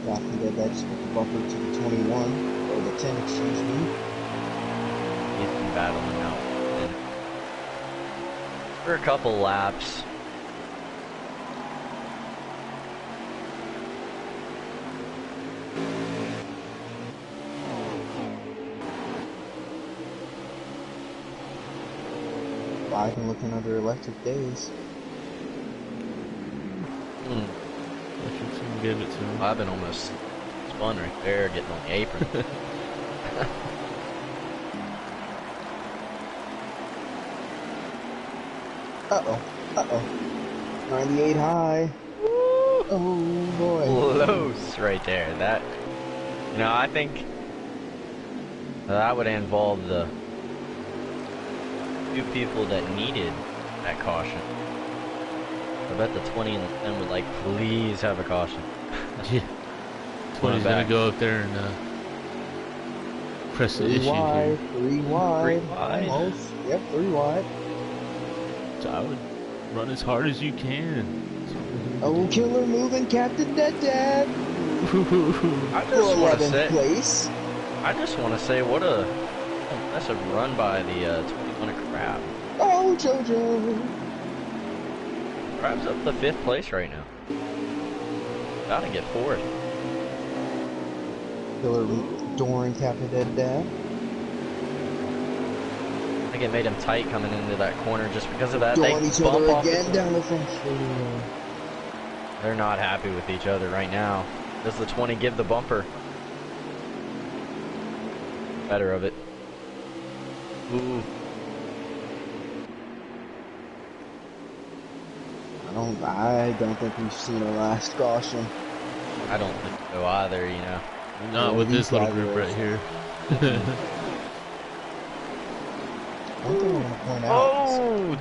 Yeah, I think that just put the bumper to the 21, or the 10, excuse me. He's been battling out for a couple laps. I've been looking under electric days. Electric's gonna give it to him. I've been almost spun right there, getting on the apron. Uh-oh. 98 high. Woo! Oh, boy. Close right there. That, you know, I think that would involve the few people that needed that caution. I bet the 20 and the 10 would like, please have a caution. Yeah. 20's gonna go up there and press the issue here. 3 wide. Almost. Yep, 3 wide. So I would run as hard as you can. Oh, killer moving, Captain Dead Dad. I just want to say, place. I just want to say, what a impressive run by the 21 Crab. Oh, JoJo. Crab's up to 5th place right now. Gotta get 4th. Killer adoring Captain Dead Dad. I think it made him tight coming into that corner just because of that. They bump each other off again down the front street. They're not happy with each other right now. Does the 20 give the bumper? Better of it. Ooh. I don't think we've seen a last caution. I don't think so either, you know. Not with this little group right here. One thing I want to point out. Oh!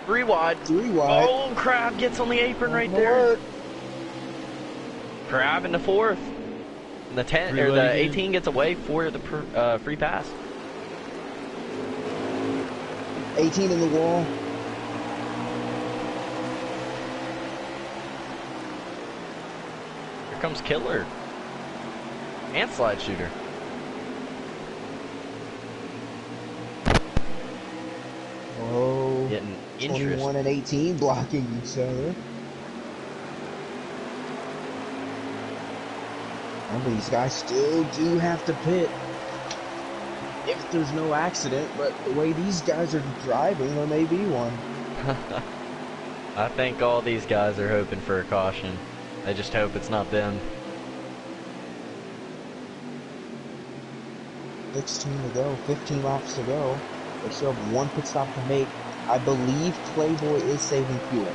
3 wide. 3 wide. Oh, Crab gets on the apron right there. Crab in the 4th. And the 10 or the 18 gets away for the free pass. 18 in the wall. Here comes Killer. And Slide Shooter. Oh, Getting 21 and 18 blocking each other. Oh, these guys still do have to pit if there's no accident, but the way these guys are driving, there may be one. I think all these guys are hoping for a caution. I just hope it's not them. 16 to go, 15 laps to go. They still have 1 pit stop to make. I believe Playboy is saving fuel.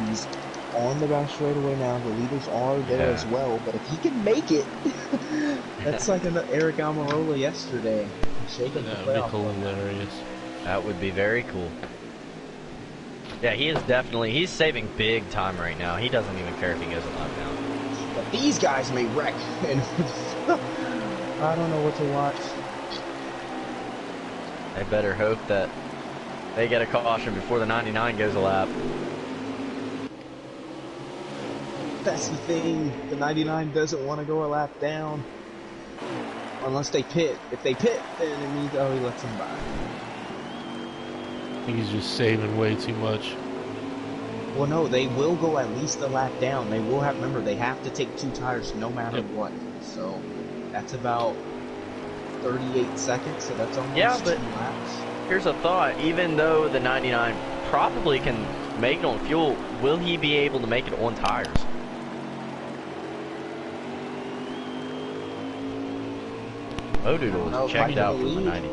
He's on the back straightaway now. The leaders are there as well. But if he can make it, that's like an Eric Almirola yesterday. Shaking the That would be hilarious. That would be very cool. Yeah, he is definitely, he's saving big time right now. He doesn't even care if he goes a lap down. But these guys may wreck. And I don't know what to watch. They better hope that they get a caution before the 99 goes a lap. That's the thing. The 99 doesn't want to go a lap down. Unless they pit. If they pit, then it means, oh, he lets them by. I think he's just saving way too much. Well, no, they will go at least a lap down. They will have, remember, they have to take 2 tires no matter what. So, that's about 38 seconds, so that's almost 2 laps. Here's a thought. Even though the 99 probably can make it on fuel, will he be able to make it on tires? Modoodle is checked out from the 90.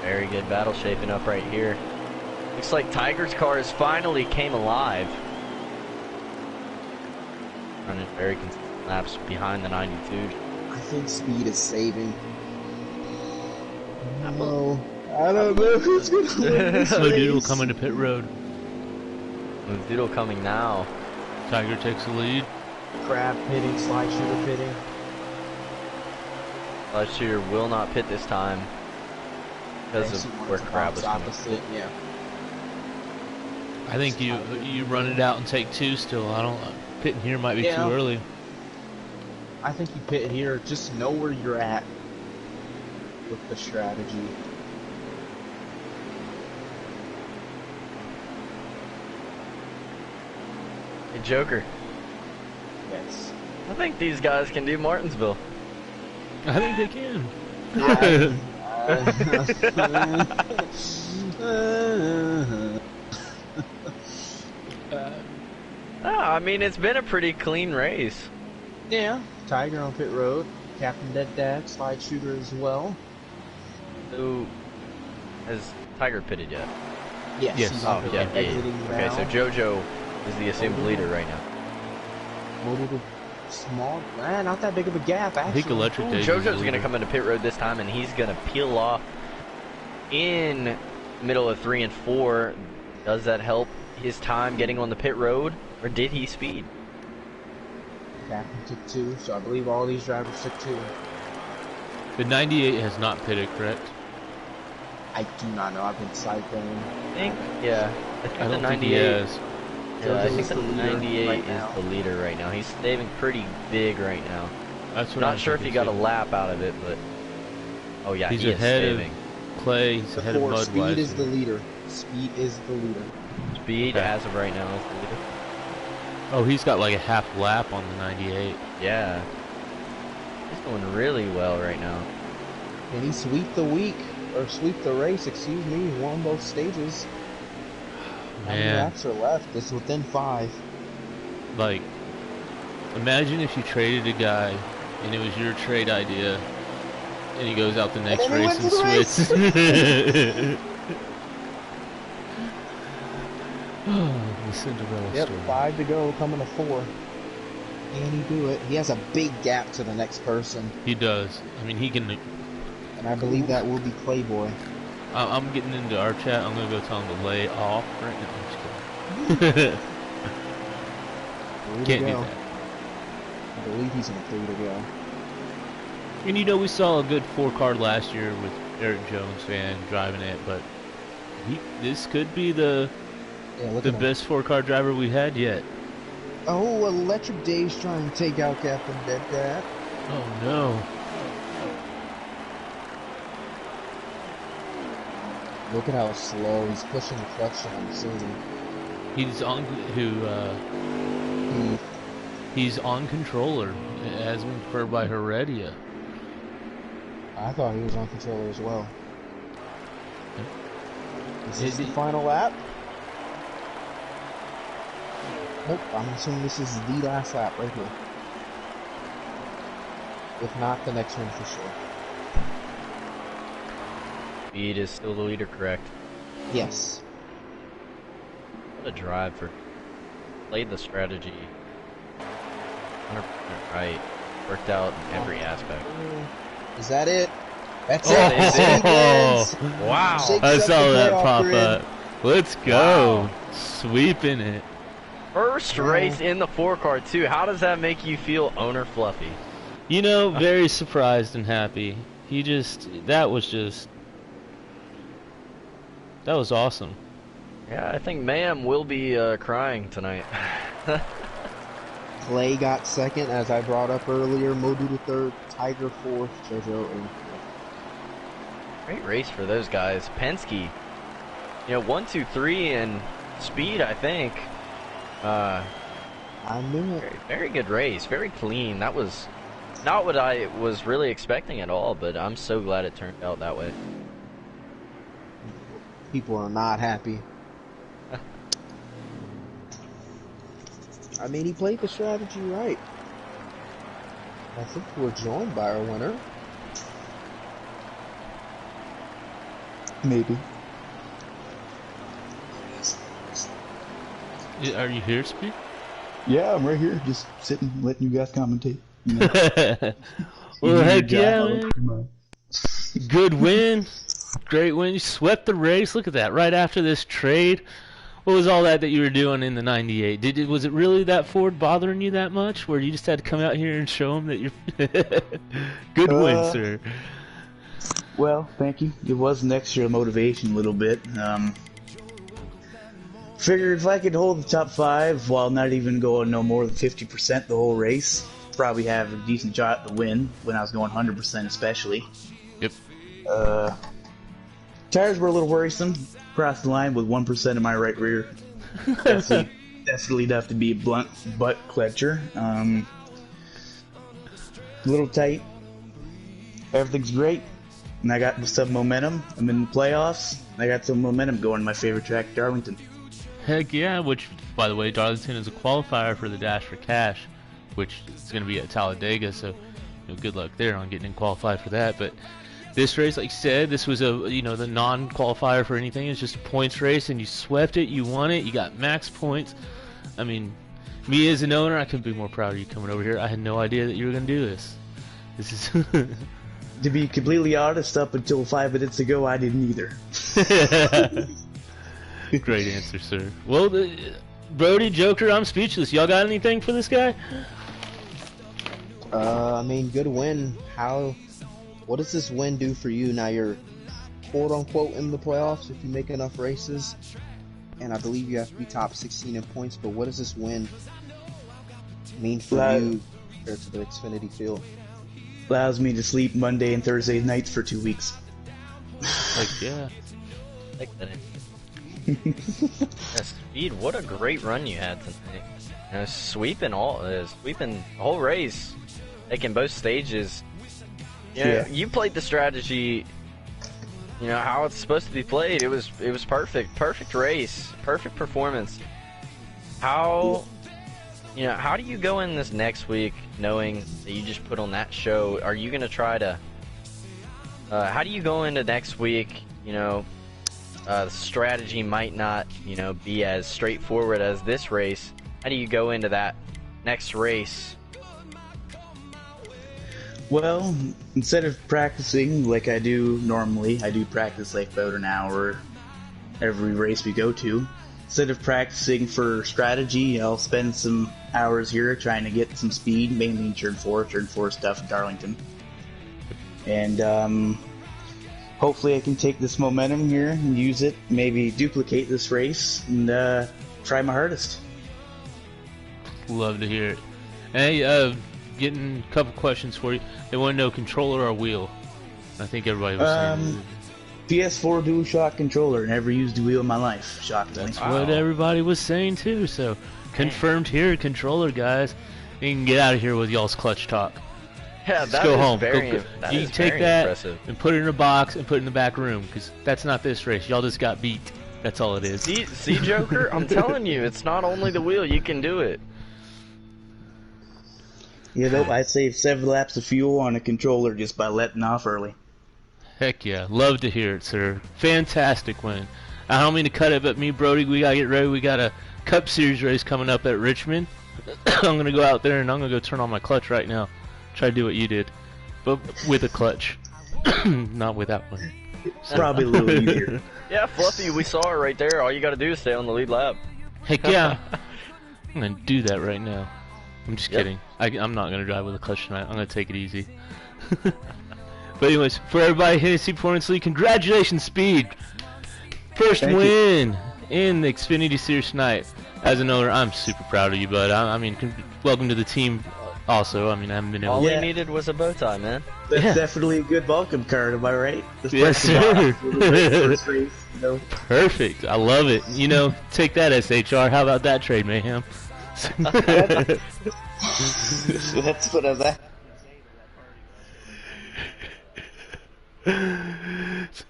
Very good battle shaping up right here. Looks like Tiger's cars finally came alive. Running very consistent laps behind the 92. I think speed is saving. No, I don't know who's gonna win this Modoodle race. coming to pit road. Modoodle coming now. Tiger takes the lead. Crab pitting, slide shooter pitting. Slide shooter will not pit this time because of where Crab was coming. Opposite, yeah. I think you run it out and take 2 still. I don't. Pitting here might be too early. I think you pit here. Just know where you're at with the strategy. Hey, Joker. Yes. I think these guys can do Martinsville. I think they can. I mean, it's been a pretty clean race. Yeah. Tiger on pit road. Captain Dead Dad, slide shooter as well. So, has Tiger pitted yet? Yes. Yes. He's Oh, on yeah. exiting Okay, so round. JoJo is the assumed leader right now. Little small, not that big of a gap actually. I think Electric Days. JoJo's going to come into pit road this time, and he's going to peel off in middle of 3 and 4. Does that help his time getting on the pit road, or did he speed? Captain took 2, so I believe all these drivers took 2. The 98 has not pitted, correct? I do not know. I've been cycling. I think, yeah. I think I the don't think he 98. has. Yeah, I think JoJo's the the leader 98 right is now. the leader right now. He's saving pretty big right now. That's what Not I'm sure if he thinking got a too. lap out of it, but oh yeah, He's he ahead is of saving. Clay. He's The ahead of 4, Speed is the Mudweiser. leader. Speed is the leader. Speed Okay. as of right now is the leader. Oh, he's got like a half lap on the 98. Yeah, he's going really well right now. Can he sweep the week? Or sweep the race, excuse me. He won both stages. How many Man, laps are left? It's within 5. like, imagine if you traded a guy and it was your trade idea, and he goes out the next then he race and wins the race. switches. Oh, the Cinderella Yep, story. 5 to go, coming to 4. Can he do it? He has a big gap to the next person. He does. I mean, he can. And I believe that will be Clayboy. I'm getting into our chat. I'm gonna go tell him to lay off right now. I'm just kidding. 3 Can't to do go. that. I believe he's in 3 to go. And you know, we saw a good 4 car last year with Eric Jones fan driving it, but this could be the Yeah, look at him. best 4 car driver we had yet. Oh, Electric Days trying to take out Captain Dead Dad. Oh no. Look at how slow he's pushing the clutch down. I'm assuming. He's on he's on controller, as been preferred by Heredia. I thought he was on controller as well. Is this Is the he- final lap? Nope, I'm assuming this is the last lap right here. If not, the next one for sure. Speed is still the leader, correct? Yes. What a drive for played the strategy 100% right. Worked out in every aspect. Is that it? That's Oh, it. City wins. Wow. Shakes I up saw the that playoff pop grid. up. Let's go. Wow. Sweeping it. First race in the 4-car too. How does that make you feel, owner Fluffy? You know, very surprised and happy. That was awesome. Yeah, I think Ma'am will be crying tonight. Clay got second, as I brought up earlier. Modoodle third, Tiger fourth, JoJo in. Great race for those guys. Penske, 1, 2, 3 and speed, I think. I knew it. Very good race. Very clean. That was not what I was really expecting at all, but I'm so glad it turned out that way. People are not happy. I mean, he played the strategy right. I think we're joined by our winner. Maybe. Are you here, Speed? Yeah, I'm right here, just sitting, letting you guys commentate. You know. Well, You do heck your yeah, job, I'll man. let you do mine. Good win. Great win. You swept the race. Look at that. Right after this trade. What was all that you were doing in the 98? Was it really that Ford bothering you that much, where you just had to come out here and show them that you're good win, sir? Well, thank you. It was an extra motivation a little bit. Figured if I could hold the top 5 while not even going no more than 50% the whole race, probably have a decent shot at the win when I was going 100% especially. Yep. Tires were a little worrisome. Crossed the line with 1% of my right rear. Definitely enough to be a blunt butt clencher. A little tight. Everything's great. And I got some momentum. I'm in the playoffs. I got some momentum going to my favorite track, Darlington. Heck yeah, which, by the way, Darlington is a qualifier for the Dash for Cash, which is going to be at Talladega, so good luck there on getting qualified for that. But this race, like you said, this was the non-qualifier for anything. It's just a points race, and you swept it, you won it, you got max points. I mean, me as an owner, I couldn't be more proud of you coming over here. I had no idea that you were going to do this. This is... To be completely honest, up until 5 minutes ago, I didn't either. Great answer, sir. Well, Brody, Joker, I'm speechless. Y'all got anything for this guy? I mean, good win. What does this win do for you? Now you're quote-unquote in the playoffs if you make enough races, and I believe you have to be top 16 in points, but what does this win mean for you compared to the Xfinity field? Allows me to sleep Monday and Thursday nights for 2 weeks. Like, yeah. Like that. Speed, what a great run you had tonight. Sweeping the whole race, taking both stages. You played the strategy, how it's supposed to be played. It was perfect race, perfect performance. How do you go in this next week knowing that you just put on that show? Are you gonna try to? How do you go into next week? The strategy might not, be as straightforward as this race. How do you go into that next race? Well, instead of practicing like I do normally, I do practice like about an hour every race we go to. Instead of practicing for strategy, I'll spend some hours here trying to get some speed, mainly in Turn 4 stuff in Darlington. And hopefully I can take this momentum here and use it, maybe duplicate this race, and try my hardest. Love to hear it. Hey, getting a couple questions for you. They want to know controller or wheel. I think everybody was saying PS4 DualShock controller. Never used a wheel in my life. Shockingly. That's what everybody was saying too. So confirmed here, controller guys. You can get out of here with y'all's clutch talk. Yeah, Let's go home. You take that and put it in a box and put it in the back room, because that's not this race. Y'all just got beat. That's all it is. See, Joker? I'm telling you, it's not only the wheel. You can do it. I saved 7 laps of fuel on a controller just by letting off early. Heck yeah. Love to hear it, sir. Fantastic win. I don't mean to cut it, but me, Brody, we got to get ready. We got a Cup Series race coming up at Richmond. I'm going to go out there and I'm going to go turn on my clutch right now. Try to do what you did, but with a clutch. Not without one. So. Probably a little easier. Yeah, Fluffy, we saw it right there. All you got to do is stay on the lead lap. Heck yeah. I'm going to do that right now. I'm just kidding. I'm not going to drive with a clutch tonight. I'm going to take it easy. But anyways, for everybody, Hennessy Performance League, congratulations, Speed. First win in the Xfinity Series tonight. As an owner, I'm super proud of you, bud. I mean, welcome to the team also. I mean, I haven't been able All he needed was a bow tie, man. That's definitely a good welcome card, am I right? Yes, sir. First race, Perfect. I love it. Take that, SHR. How about that trade, Mayhem? That's what I was at.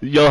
Y'all have